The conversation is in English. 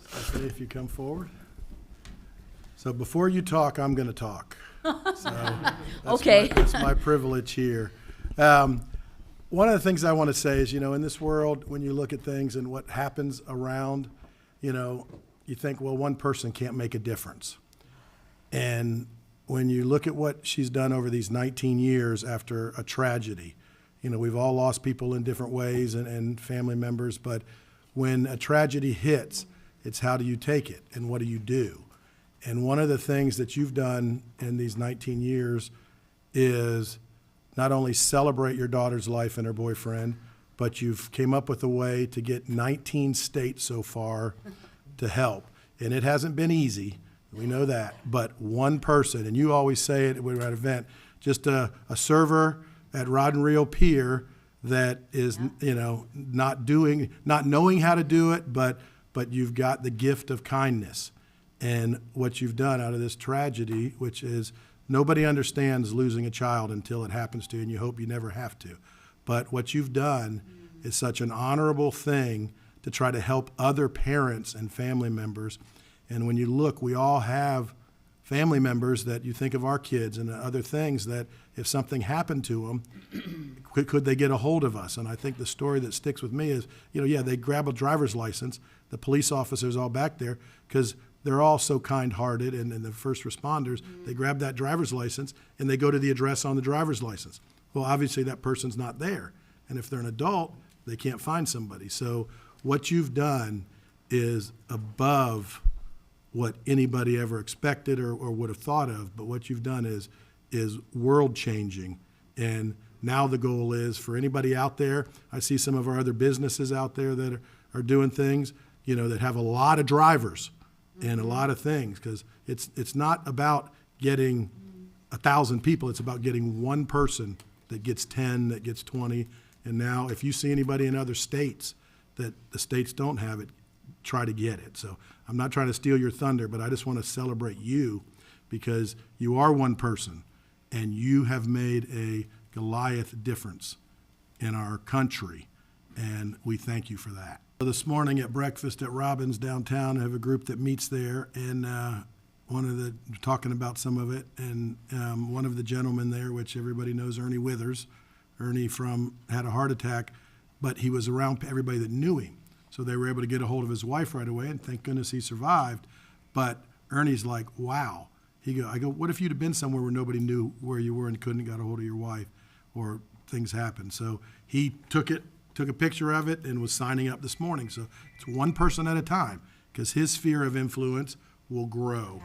Stephanie, if you come forward. So before you talk, I'm going to talk. So Okay. That's my privilege here. One of the things I want to say is, in this world, when you look at things and what happens around, you think, well, one person can't make a difference. And when you look at what she's done over these 19 years after a tragedy, we've all lost people in different ways and family members, but when a tragedy hits, it's how do you take it and what do you do? And one of the things that you've done in these 19 years is not only celebrate your daughter's life and her boyfriend, but you've came up with a way to get 19 states so far to help. And it hasn't been easy, we know that, but one person, and you always say it when we're at an event, just a server at Rod and Reel Pier that is, not knowing how to do it, but you've got the gift of kindness. And what you've done out of this tragedy, which is nobody understands losing a child until it happens to you, and you hope you never have to. But what you've done is such an honorable thing to try to help other parents and family members. And when you look, we all have family members that you think of our kids and other things that if something happened to them, could they get a hold of us? And I think the story that sticks with me is, they grab a driver's license, the police officers all back there, because they're all so kind-hearted, and the first responders, they grab that driver's license and they go to the address on the driver's license. Well, obviously that person's not there. And if they're an adult, they can't find somebody. So what you've done is above what anybody ever expected or would have thought of, but what you've done is world-changing. And now the goal is for anybody out there, I see some of our other businesses out there that are doing things, that have a lot of drivers and a lot of things, because it's not about getting 1,000 people, it's about getting one person that gets 10, that gets 20. And now if you see anybody in other states that the states don't have it, try to get it. So I'm not trying to steal your thunder, but I just want to celebrate you because you are one person and you have made a Goliath difference in our country, and we thank you for that. This morning at breakfast at Robbins downtown, I have a group that meets there, and talking about some of it, and one of the gentlemen there, which everybody knows, Ernie Withers. Ernie had a heart attack, but he was around everybody that knew him. So they were able to get a hold of his wife right away, and thank goodness he survived. But Ernie's like, wow. I go, what if you'd have been somewhere where nobody knew where you were and couldn't have got a hold of your wife, or things happened? So he took a picture of it and was signing up this morning. So it's one person at a time, because his sphere of influence will grow.